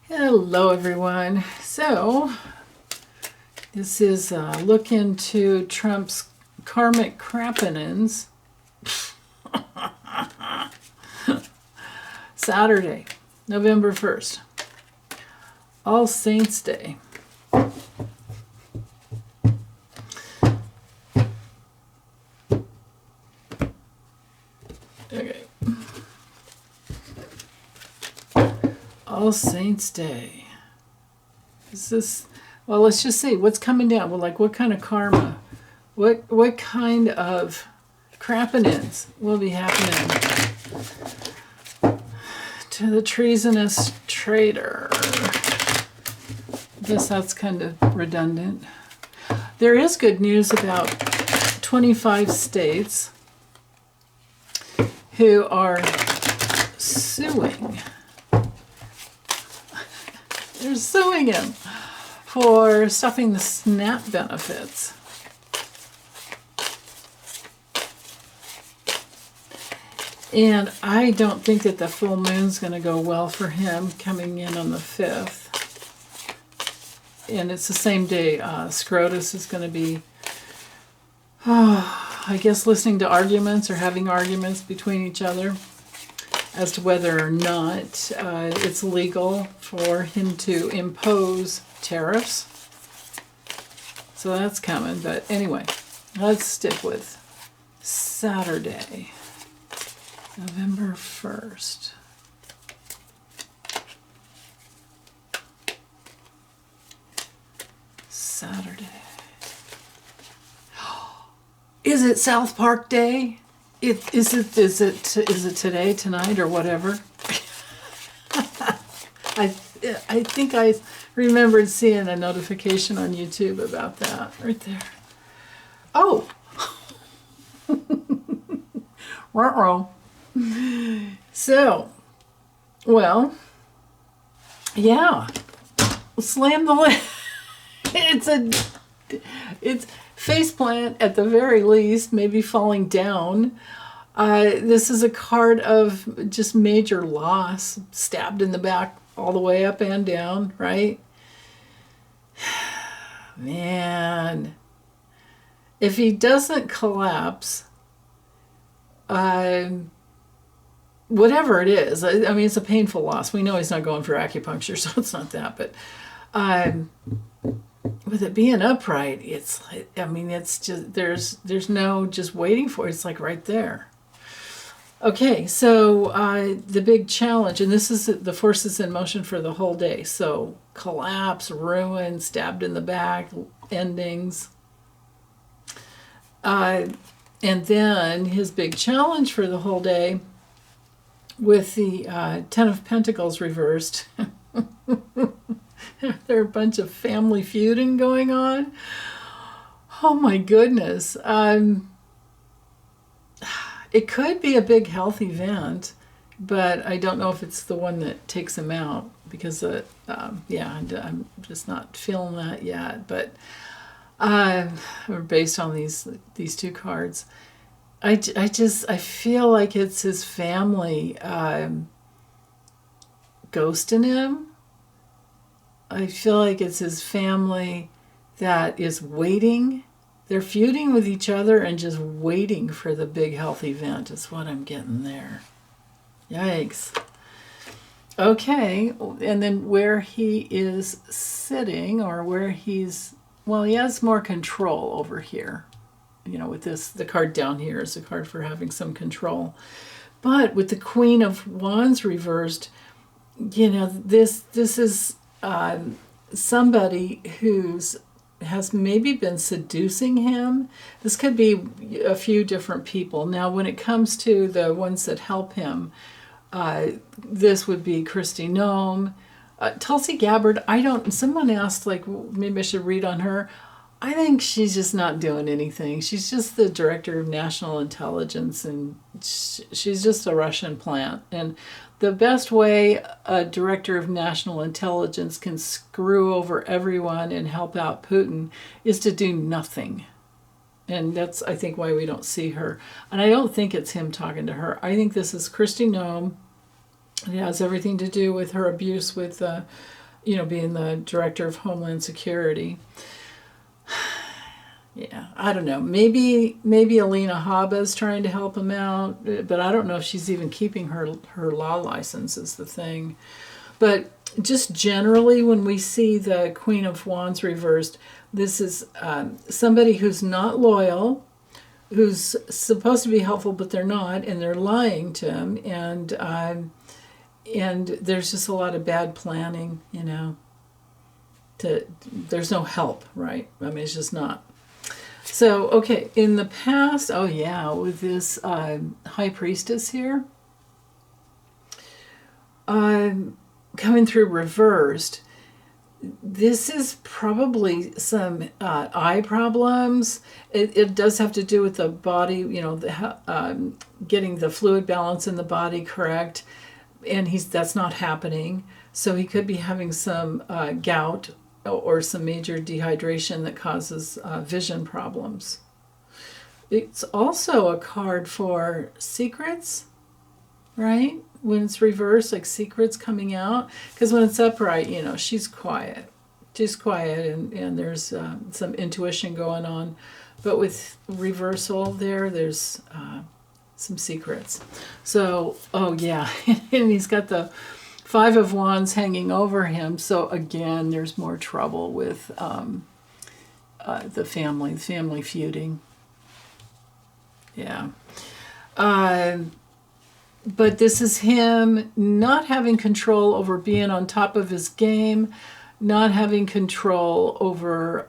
Hello everyone. So this is a look into Trump's karmic Krappenins. Saturday, November 1st. All Saints Day. Okay. All Saints Day. Is this, well, let's just see what's coming down. Well, like what kind of karma? What kind of Krappenins will be happening to the treasonous traitor? I guess that's kind of redundant. There is good news about 25 states who are suing. They're suing him for stuffing the SNAP benefits. And I don't think that the full moon's going to go well for him coming in on the 5th. And it's the same day Scrotus is going to be, I guess, listening to arguments or having arguments between each other as to whether or not it's legal for him to impose tariffs. So that's coming. But anyway, let's stick with Saturday, November 1st. Saturday. Is it South Park Day? Is it today, tonight, or whatever? I think I remembered seeing a notification on YouTube about that right there. Oh, ruh-roh. So, well, yeah, slam the lid. It's faceplant at the very least, maybe falling down. This is a card of just major loss, stabbed in the back all the way up and down, right? Man, if he doesn't collapse, whatever it is, I mean, it's a painful loss. We know he's not going for acupuncture, so it's not that, but with it being upright, it's like, I mean, it's just, there's no just waiting for it. It's like right there. Okay, so the big challenge, and this is the forces in motion for the whole day. So collapse, ruin, stabbed in the back, endings. And then his big challenge for the whole day with the Ten of Pentacles reversed. There are a bunch of family feuding going on. Oh my goodness. It could be a big health event, but I don't know if it's the one that takes him out because, yeah, I'm just not feeling that yet. But based on these two cards, I feel like it's his family ghosting him. I feel like it's his family that is waiting. They're feuding with each other and just waiting for the big health event is what I'm getting there. Yikes. Okay, and then where he is sitting, or where he's, well, he has more control over here. You know, with this, the card down here is a card for having some control. But with the Queen of Wands reversed, you know, this is somebody has maybe been seducing him. This could be a few different people. Now, when it comes to the ones that help him, this would be Kristi Noem. Tulsi Gabbard, someone asked, like, maybe I should read on her. I think she's just not doing anything. She's just the director of national intelligence, and she's just a Russian plant. And the best way a director of national intelligence can screw over everyone and help out Putin is to do nothing. And that's, I think, why we don't see her. And I don't think it's him talking to her. I think this is Kristi Noem It has everything to do with her abuse with, being the director of Homeland Security. Yeah, I don't know. Maybe Alina Habba's trying to help him out, but I don't know if she's even keeping her law license is the thing. But just generally, when we see the Queen of Wands reversed, this is somebody who's not loyal, who's supposed to be helpful, but they're not, and they're lying to him, and there's just a lot of bad planning, there's no help, right? I mean, it's just not. So, okay, in the past, oh yeah, with this High Priestess here, coming through reversed, this is probably some eye problems. It does have to do with the body, getting the fluid balance in the body correct, and that's not happening. So he could be having some gout or some major dehydration that causes vision problems. It's also a card for secrets, right? When it's reversed, like secrets coming out. Because when it's upright, she's quiet. She's quiet, and there's some intuition going on. But with reversal there's some secrets. So, oh yeah, and he's got the Five of Wands hanging over him. So again, there's more trouble with the family feuding. Yeah. But this is him not having control over being on top of his game, not having control over,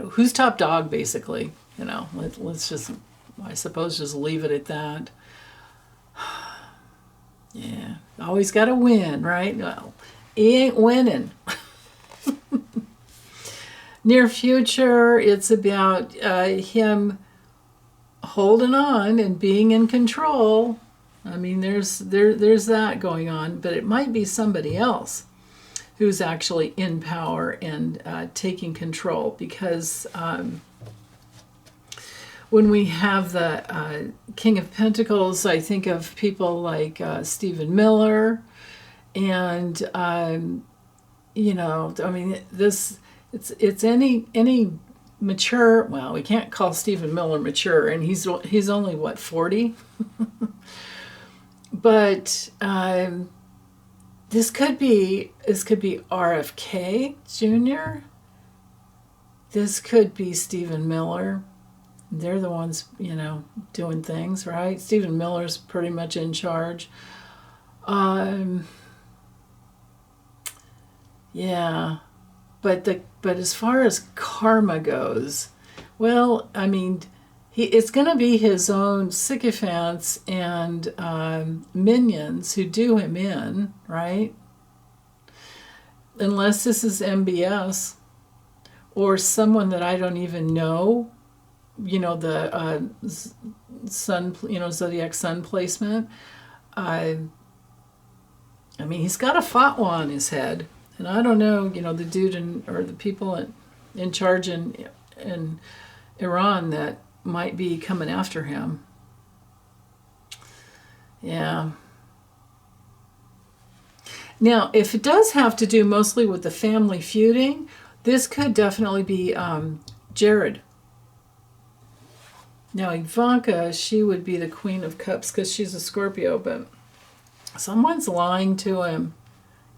who's top dog, basically. Let's just, I suppose, just leave it at that. Yeah, always got to win, right? Well, he ain't winning. Near future, it's about him holding on and being in control. I mean, there's that going on, but it might be somebody else who's actually in power and taking control, because when we have the King Pentacles, I think of people like Stephen Miller, and it's any mature. Well, we can't call Stephen Miller mature, and he's only what, 40. But this could be RFK Jr. This could be Stephen Miller. They're the ones, doing things, right? Stephen Miller's pretty much in charge. Yeah, but as far as karma goes, well, I mean, it's going to be his own sycophants and minions who do him in, right? Unless this is MBS or someone that I don't even know. The sun, zodiac sun placement. I mean, he's got a fatwa on his head, and I don't know, the dude or the people in charge in Iran that might be coming after him. Yeah. Now, if it does have to do mostly with the family feuding, this could definitely be Jared. Now, Ivanka, she would be the Queen of Cups because she's a Scorpio, but someone's lying to him.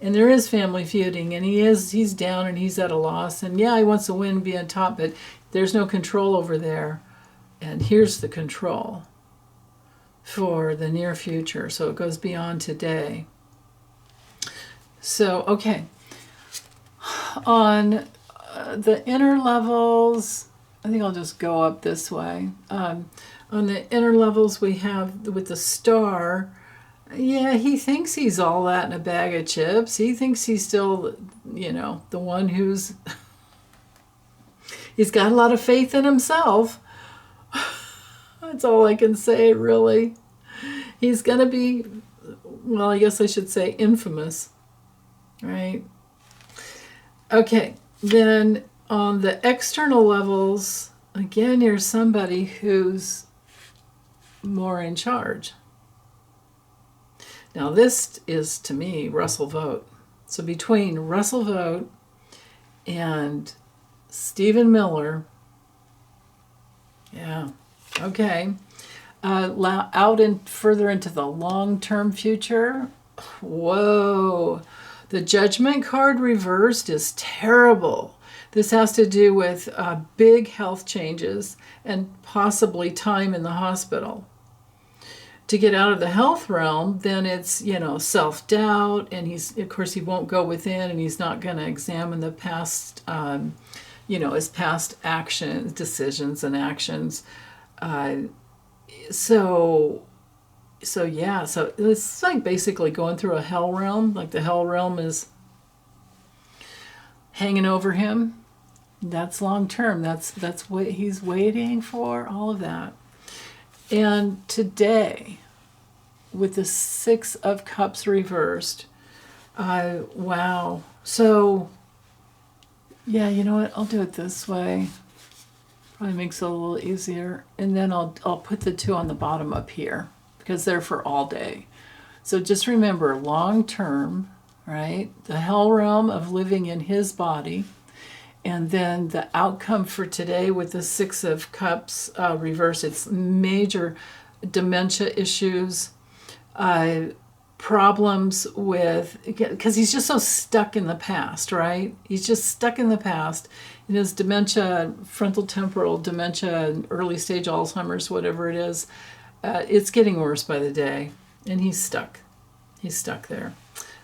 And there is family feuding, and he's down and he's at a loss. And yeah, he wants to win and be on top, but there's no control over there. And here's the control for the near future. So it goes beyond today. So, okay. On the inner levels, I think I'll just go up this way. On the inner levels, we have with the star. Yeah, he thinks he's all that in a bag of chips. He thinks he's still, the one who's... He's got a lot of faith in himself. That's all I can say, really. He's going to be, well, I guess I should say infamous, right? Okay, then on the external levels, again, you're somebody who's more in charge. Now this is, to me, Russell Vogt. So between Russell Vogt and Stephen Miller, yeah, okay, out and further into the long-term future, whoa, the Judgment card reversed is terrible. This has to do with big health changes and possibly time in the hospital. To get out of the health realm, then it's, self-doubt, and of course, he won't go within, and he's not going to examine the past, his past actions, decisions, and actions. So it's like basically going through a hell realm. Like the hell realm is hanging over him. That's long term. That's what he's waiting for. All of that. And today, with the Six of Cups reversed, wow. So, yeah, you know what? I'll do it this way. Probably makes it a little easier. And then I'll put the 2 on the bottom up here because they're for all day. So just remember, long term, right? The hell realm of living in his body. And then the outcome for today with the Six of Cups reverse, it's major dementia issues, problems with, because he's just so stuck in the past, right? He's just stuck in the past. In his dementia, frontal temporal dementia, early stage Alzheimer's, whatever it is, it's getting worse by the day. And he's stuck. He's stuck there.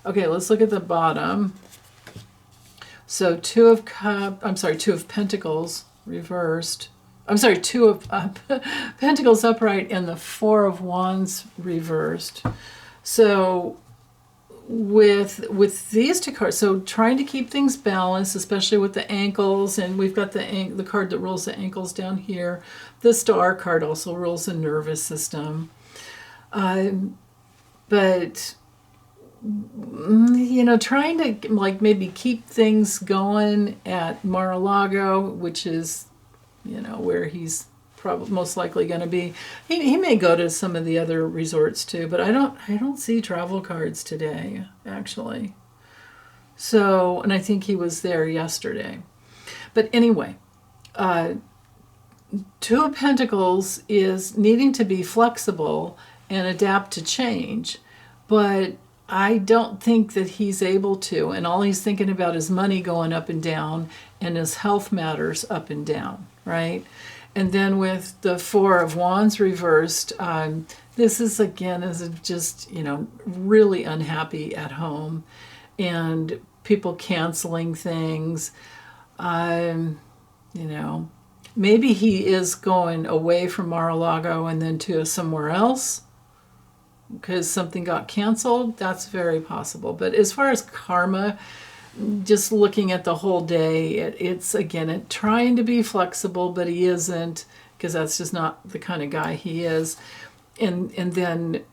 Okay, let's look at the bottom. So 2 of Pentacles reversed. I'm sorry, 2 of Pentacles upright and the 4 of Wands reversed. So with these 2 cards, so trying to keep things balanced, especially with the ankles, and we've got the card that rules the ankles down here. The Star card also rules the nervous system. But trying to like maybe keep things going at Mar-a-Lago, which is, where he's probably most likely going to be. He may go to some of the other resorts too, but I don't see travel cards today, actually. So, and I think he was there yesterday. But anyway, 2 of Pentacles is needing to be flexible and adapt to change, but I don't think that he's able to, and all he's thinking about is money going up and down and his health matters up and down, right? And then with the 4 of Wands reversed, this is again just, really unhappy at home and people canceling things. Maybe he is going away from Mar-a-Lago and then to somewhere else, because something got canceled. That's very possible. But as far as karma, just looking at the whole day, it's again trying to be flexible, but he isn't, because that's just not the kind of guy he is. And then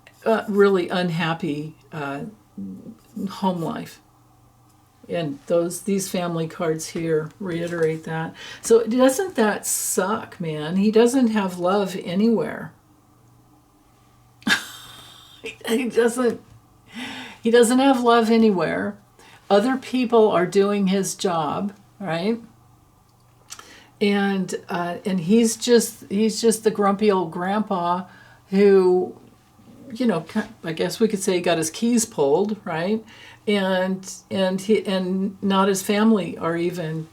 really unhappy home life. And these family cards here reiterate that. So doesn't that suck, man? He doesn't have love anywhere. He doesn't have love anywhere. Other people are doing his job, right? And he's just the grumpy old grandpa who, I guess we could say he got his keys pulled, right? And not his family are even,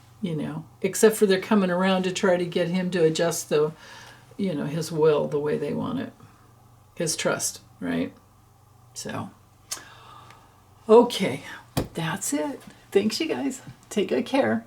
except for they're coming around to try to get him to adjust his will the way they want it, his trust, right? So, okay, that's it. Thanks, you guys. Take good care.